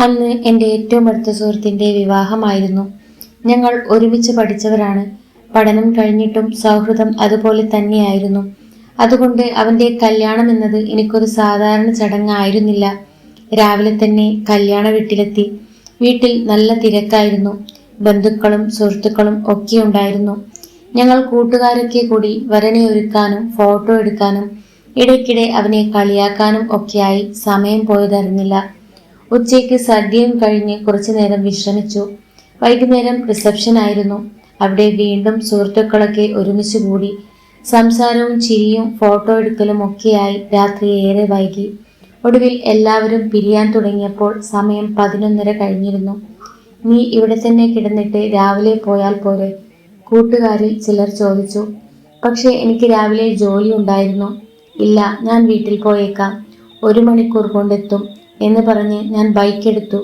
അന്ന് എൻ്റെ ഏറ്റവും അടുത്ത സുഹൃത്തിൻ്റെ വിവാഹമായിരുന്നു. ഞങ്ങൾ ഒരുമിച്ച് പഠിച്ചവരാണ്. പഠനം കഴിഞ്ഞിട്ടും സൗഹൃദം അതുപോലെ തന്നെയായിരുന്നു. അതുകൊണ്ട് അവൻ്റെ കല്യാണം എന്നത് എനിക്കൊരു സാധാരണ ചടങ്ങായിരുന്നില്ല. രാവിലെ തന്നെ കല്യാണ വീട്ടിലെത്തി. വീട്ടിൽ നല്ല തിരക്കായിരുന്നു. ബന്ധുക്കളും സുഹൃത്തുക്കളും ഒക്കെ ഉണ്ടായിരുന്നു. ഞങ്ങൾ കൂട്ടുകാരൊക്കെ കൂടി വരനെ ഒരുക്കാനും ഫോട്ടോ എടുക്കാനും ഇടയ്ക്കിടെ അവനെ കളിയാക്കാനും ഒക്കെയായി സമയം പോയതറിഞ്ഞില്ല. ഉച്ചയ്ക്ക് സദ്യയും കഴിഞ്ഞ് കുറച്ചു നേരം വിശ്രമിച്ചു. വൈകുന്നേരം റിസപ്ഷൻ ആയിരുന്നു. അവിടെ വീണ്ടും സുഹൃത്തുക്കളൊക്കെ ഒരുമിച്ച് കൂടി. സംസാരവും ചിരിയും ഫോട്ടോ എടുക്കലും ഒക്കെയായി രാത്രി ഏറെ വൈകി. ഒടുവിൽ എല്ലാവരും പിരിയാൻ തുടങ്ങിയപ്പോൾ സമയം 11:30 കഴിഞ്ഞിരുന്നു. നീ ഇവിടെ തന്നെ കിടന്നിട്ട് രാവിലെ പോയാൽ പോരെ? കൂട്ടുകാരിൽ ചിലർ ചോദിച്ചു. പക്ഷേ എനിക്ക് രാവിലെ ജോലി ഉണ്ടായിരുന്നു. ഇല്ല, ഞാൻ വീട്ടിൽ പോയേക്കാം, 1 മണിക്കൂർ കൊണ്ടെത്തും എന്ന് പറഞ്ഞ് ഞാൻ ബൈക്ക് എടുത്തു.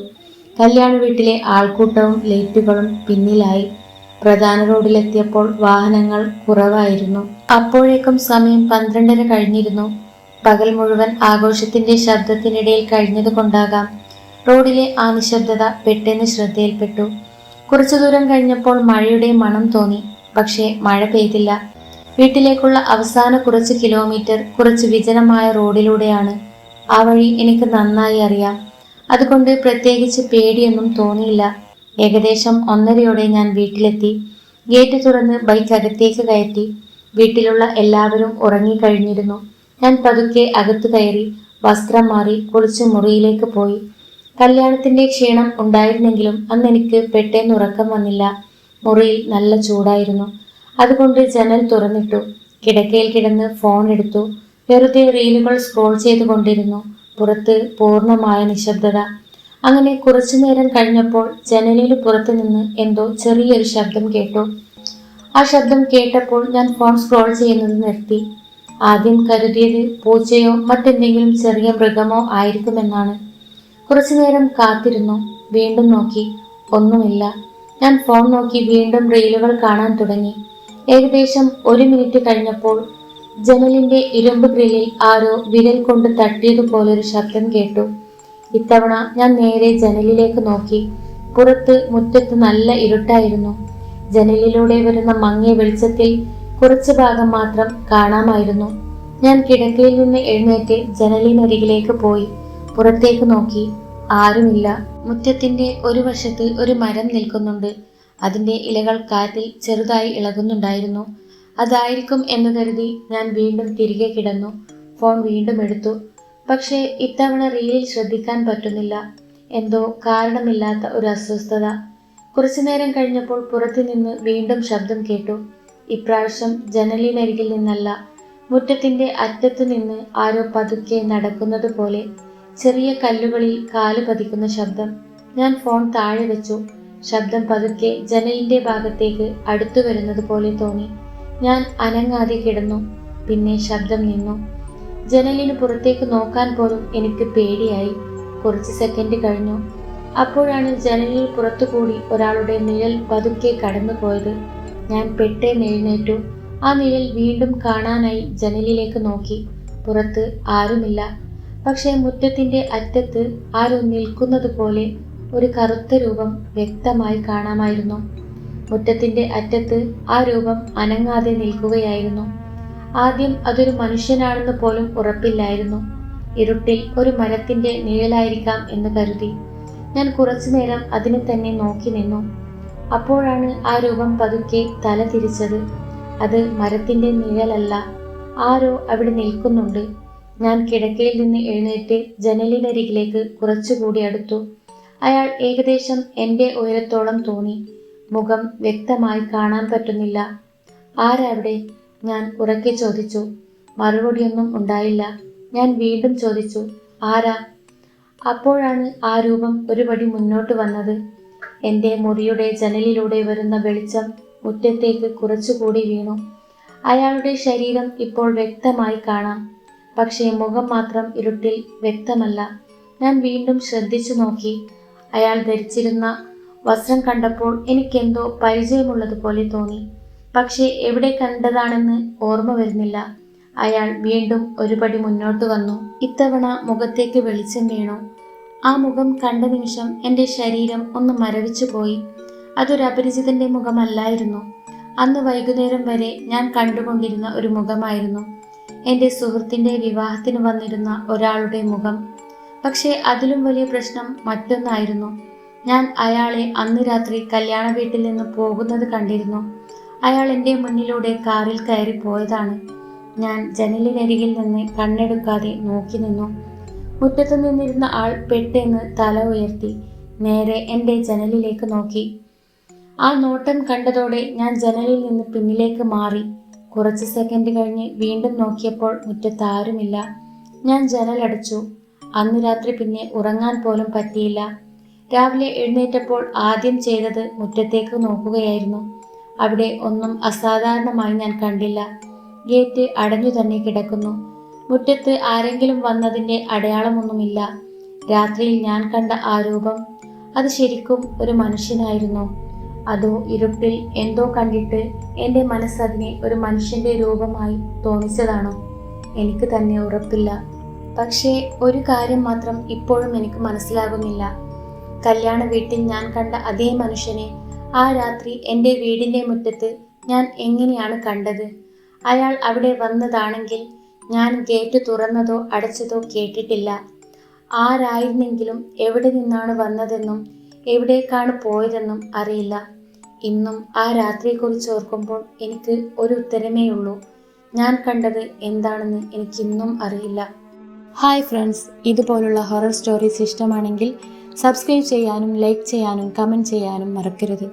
കല്യാണ വീട്ടിലെ ആൾക്കൂട്ടവും ലൈറ്റുകളും പിന്നിലായി. പ്രധാന റോഡിലെത്തിയപ്പോൾ വാഹനങ്ങൾ കുറവായിരുന്നു. അപ്പോഴേക്കും സമയം 12:30 കഴിഞ്ഞിരുന്നു. പകൽ മുഴുവൻ ആഘോഷത്തിന്റെ ശബ്ദത്തിനിടയിൽ കഴിഞ്ഞത് കൊണ്ടാകാം റോഡിലെ ആ നിശബ്ദത പെട്ടെന്ന് ശ്രദ്ധയിൽപ്പെട്ടു. കുറച്ചു ദൂരം കഴിഞ്ഞപ്പോൾ മഴയുടെ മണം തോന്നി. പക്ഷേ മഴ പെയ്തില്ല. വീട്ടിലേക്കുള്ള അവസാന കുറച്ച് കിലോമീറ്റർ കുറച്ച് വിജനമായ റോഡിലൂടെയാണ്. ആ വഴി എനിക്ക് നന്നായി അറിയാം. അതുകൊണ്ട് പ്രത്യേകിച്ച് പേടിയൊന്നും തോന്നിയില്ല. ഏകദേശം 1:30 ഞാൻ വീട്ടിലെത്തി. ഗേറ്റ് തുറന്ന് ബൈക്ക് അകത്തേക്ക് കയറ്റി. വീട്ടിലുള്ള എല്ലാവരും ഉറങ്ങിക്കഴിഞ്ഞിരുന്നു. ഞാൻ പതുക്കെ അകത്ത് കയറി വസ്ത്രം മാറി കുളിച്ച് മുറിയിലേക്ക് പോയി. കല്യാണത്തിന്റെ ക്ഷീണം ഉണ്ടായിരുന്നെങ്കിലും അന്ന് എനിക്ക് പെട്ടെന്ന് ഉറക്കം വന്നില്ല. മുറിയിൽ നല്ല ചൂടായിരുന്നു. അതുകൊണ്ട് ജനൽ തുറന്നിട്ടു. കിടക്കയിൽ കിടന്ന് ഫോൺ എടുത്തു. വെറുതെ റീലുകൾ സ്ക്രോൾ ചെയ്തുകൊണ്ടിരുന്നു. പുറത്ത് പൂർണ്ണമായ നിശബ്ദത. അങ്ങനെ കുറച്ചു നേരം കഴിഞ്ഞപ്പോൾ ജനലിന് പുറത്തു നിന്ന് എന്തോ ചെറിയൊരു ശബ്ദം കേട്ടു. ആ ശബ്ദം കേട്ടപ്പോൾ ഞാൻ ഫോൺ സ്ക്രോൾ ചെയ്യുന്നത് നിർത്തി. ആദ്യം കരുതിയത് പൂച്ചയോ മറ്റെന്തെങ്കിലും ചെറിയ മൃഗമോ ആയിരിക്കുമെന്നാണ്. കുറച്ചു നേരം കാത്തിരുന്നു. വീണ്ടും നോക്കി. ഒന്നുമില്ല. ഞാൻ ഫോൺ നോക്കി വീണ്ടും റീലുകൾ കാണാൻ തുടങ്ങി. ഏകദേശം 1 മിനിറ്റ് കഴിഞ്ഞപ്പോൾ ജനലിന്റെ ഇരുമ്പ് ഗ്രില്ലിൽ ആരോ വിരൽ കൊണ്ട് തട്ടിയതുപോലൊരു ശബ്ദം കേട്ടു. ഇത്തവണ ഞാൻ നേരെ ജനലിലേക്ക് നോക്കി. പുറത്ത് മുറ്റത്ത് നല്ല ഇരുട്ടായിരുന്നു. ജനലിലൂടെ വരുന്ന മങ്ങിയ വെളിച്ചത്തിൽ കുറച്ചു ഭാഗം മാത്രം കാണാമായിരുന്നു. ഞാൻ കിടക്കയിൽ നിന്ന് എഴുന്നേറ്റ് ജനലിനരികിലേക്ക് പോയി. പുറത്തേക്ക് നോക്കി. ആരുമില്ല. മുറ്റത്തിന്റെ ഒരു വശത്ത് ഒരു മരം നിൽക്കുന്നുണ്ട്. അതിന്റെ ഇലകൾ കാറ്റിൽ ചെറുതായി ഇളകുന്നുണ്ടായിരുന്നു. അതായിരിക്കും എന്ന് കരുതി ഞാൻ വീണ്ടും തിരികെ കിടന്നു. ഫോൺ വീണ്ടും എടുത്തു. പക്ഷേ ഇത്തവണ റീലിൽ ശ്രദ്ധിക്കാൻ പറ്റുന്നില്ല. എന്തോ കാരണമില്ലാത്ത ഒരു അസ്വസ്ഥത. കുറച്ചു നേരം കഴിഞ്ഞപ്പോൾ പുറത്തു നിന്ന് വീണ്ടും ശബ്ദം കേട്ടു. ഇപ്രാവശ്യം ജനലിനരികിൽ നിന്നല്ല, മുറ്റത്തിന്റെ അറ്റത്തു നിന്ന് ആരോ പതുക്കെ നടക്കുന്നത് പോലെ. ചെറിയ കല്ലുകളിൽ കാല് പതിക്കുന്ന ശബ്ദം. ഞാൻ ഫോൺ താഴെ വെച്ചു. ശബ്ദം പതുക്കെ ജനലിന്റെ ഭാഗത്തേക്ക് അടുത്തു വരുന്നത് പോലെ തോന്നി. ഞാൻ അനങ്ങാതെ കിടന്നു. പിന്നെ ശബ്ദം നിന്നു. ജനലിന് പുറത്തേക്ക് നോക്കാൻ പോലും എനിക്ക് പേടിയായി. കുറച്ച് സെക്കൻഡ് കഴിഞ്ഞു. അപ്പോഴാണ് ജനലിൽ പുറത്തുകൂടി ഒരാളുടെ നിഴൽ പതുക്കെ കടന്നു പോയത്. ഞാൻ പെട്ടെന്ന് എഴുന്നേറ്റു. ആ നിഴൽ വീണ്ടും കാണാനായി ജനലിലേക്ക് നോക്കി. പുറത്ത് ആരുമില്ല. പക്ഷേ മുറ്റത്തിന്റെ അറ്റത്ത് ആരോ നിൽക്കുന്നത് പോലെ ഒരു കറുത്ത രൂപം വ്യക്തമായി കാണാമായിരുന്നു. മുറ്റത്തിന്റെ അറ്റത്ത് ആ രൂപം അനങ്ങാതെ നിൽക്കുകയായിരുന്നു. ആദ്യം അതൊരു മനുഷ്യനാണെന്ന് പോലും ഉറപ്പില്ലായിരുന്നു. ഇരുട്ടിൽ ഒരു മരത്തിന്റെ നിഴലായിരിക്കാം എന്ന് കരുതി. ഞാൻ കുറച്ചു നേരം അതിനെ തന്നെ നോക്കി നിന്നു. അപ്പോഴാണ് ആ രൂപം പതുക്കെ തല തിരിച്ചത്. അത് മരത്തിന്റെ നിഴലല്ല, ആരോ അവിടെ നിൽക്കുന്നുണ്ട്. ഞാൻ കിടക്കയിൽ നിന്ന് എഴുന്നേറ്റ് ജനലിനരികിലേക്ക് കുറച്ചുകൂടി അടുത്തു. അയാൾ ഏകദേശം എൻ്റെ ഉയരത്തോളം തോന്നി. മുഖം വ്യക്തമായി കാണാൻ പറ്റുന്നില്ല. ആരവിടെ? ഞാൻ ഉറക്കെ ചോദിച്ചു. മറുപടിയൊന്നും ഉണ്ടായില്ല. ഞാൻ വീണ്ടും ചോദിച്ചു, ആരാ? അപ്പോഴാണ് ആ രൂപം ഒരു പടി മുന്നോട്ട് വന്നത്. എൻ്റെ മുറിയുടെ ജനലിലൂടെ വരുന്ന വെളിച്ചം മുറ്റത്തേക്ക് കുറച്ചുകൂടി വീണു. അയാളുടെ ശരീരം ഇപ്പോൾ വ്യക്തമായി കാണാം. പക്ഷേ മുഖം മാത്രം ഇരുട്ടിൽ വ്യക്തമല്ല. ഞാൻ വീണ്ടും ശ്രദ്ധിച്ചു നോക്കി. അയാൾ ധരിച്ചിരുന്ന വസ്ത്രം കണ്ടപ്പോൾ എനിക്കെന്തോ പരിചയമുള്ളതുപോലെ തോന്നി. പക്ഷേ എവിടെ കണ്ടതാണെന്ന് ഓർമ്മ വരുന്നില്ല. അയാൾ വീണ്ടും ഒരു പടി മുന്നോട്ട് വന്നു. ഇത്തവണ മുഖത്തേക്ക് വെളിച്ചം വീണു. ആ മുഖം കണ്ട നിമിഷം എൻ്റെ ശരീരം ഒന്ന് മരവിച്ചു പോയി. അതൊരു അപരിചിതന്റെ മുഖമല്ലായിരുന്നു. അന്ന് വൈകുന്നേരം വരെ ഞാൻ കണ്ടുകൊണ്ടിരുന്ന ഒരു മുഖമായിരുന്നു. എൻ്റെ സുഹൃത്തിൻ്റെ വിവാഹത്തിന് വന്നിരുന്ന ഒരാളുടെ മുഖം. പക്ഷേ അതിലും വലിയ പ്രശ്നം മറ്റൊന്നായിരുന്നു. ഞാൻ അയാളെ അന്ന് രാത്രി കല്യാണ വീട്ടിൽ നിന്ന് പോകുന്നത് കണ്ടിരുന്നു. അയാൾ എൻ്റെ മുന്നിലൂടെ കാറിൽ കയറി പോയതാണ്. ഞാൻ ജനലിനരികിൽ നിന്ന് കണ്ണെടുക്കാതെ നോക്കി നിന്നു. മുറ്റത്ത് നിന്നിരുന്ന ആൾ പെട്ടെന്ന് തല ഉയർത്തി നേരെ എൻ്റെ ജനലിലേക്ക് നോക്കി. ആ നോട്ടം കണ്ടതോടെ ഞാൻ ജനലിൽ നിന്ന് പിന്നിലേക്ക് മാറി. കുറച്ച് സെക്കൻഡ് കഴിഞ്ഞ് വീണ്ടും നോക്കിയപ്പോൾ മുറ്റത്ത് ആരുമില്ല. ഞാൻ ജനലടച്ചു. അന്ന് രാത്രി പിന്നെ ഉറങ്ങാൻ പോലും പറ്റിയില്ല. രാവിലെ എഴുന്നേറ്റപ്പോൾ ആദ്യം ചെയ്തത് മുറ്റത്തേക്ക് നോക്കുകയായിരുന്നു. അവിടെ ഒന്നും അസാധാരണമായി ഞാൻ കണ്ടില്ല. ഗേറ്റ് അടഞ്ഞു തന്നെ കിടക്കുന്നു. മുറ്റത്ത് ആരെങ്കിലും വന്നതിൻ്റെ അടയാളമൊന്നുമില്ല. രാത്രിയിൽ ഞാൻ കണ്ട ആ രൂപം, അത് ശരിക്കും ഒരു മനുഷ്യനായിരുന്നോ? അതോ ഇരുട്ടിൽ എന്തോ കണ്ടിട്ട് എൻ്റെ മനസ്സതിനെ ഒരു മനുഷ്യൻ്റെ രൂപമായി തോന്നിച്ചതാണോ? എനിക്ക് തന്നെ ഉറപ്പില്ല. പക്ഷേ ഒരു കാര്യം മാത്രം ഇപ്പോഴും എനിക്ക് മനസ്സിലാകുന്നില്ല. കല്യാണ വീട്ടിൽ ഞാൻ കണ്ട അതേ മനുഷ്യനെ ആ രാത്രി എൻ്റെ വീടിൻ്റെ മുറ്റത്ത് ഞാൻ എങ്ങനെയാണ് കണ്ടത്? അയാൾ അവിടെ വന്നതാണെങ്കിൽ ഞാൻ ഗേറ്റ് തുറന്നതോ അടച്ചതോ കേട്ടിട്ടില്ല. ആരായിരുന്നെങ്കിലും എവിടെ നിന്നാണ് വന്നതെന്നും എവിടേക്കാണ് പോയതെന്നും അറിയില്ല. ഇന്നും ആ രാത്രിയെക്കുറിച്ച് ഓർക്കുമ്പോൾ എനിക്ക് ഒരു ഉത്തരമേ ഉള്ളൂ. ഞാൻ കണ്ടത് എന്താണെന്ന് എനിക്കിന്നും അറിയില്ല. ഹായ് ഫ്രണ്ട്സ്, ഇതുപോലുള്ള ഹൊറർ സ്റ്റോറീസ് ഇഷ്ടമാണെങ്കിൽ സബ്സ്ക്രൈബ് ചെയ്യാനും ലൈക്ക് ചെയ്യാനും കമൻറ്റ് ചെയ്യാനും മറക്കരുത്.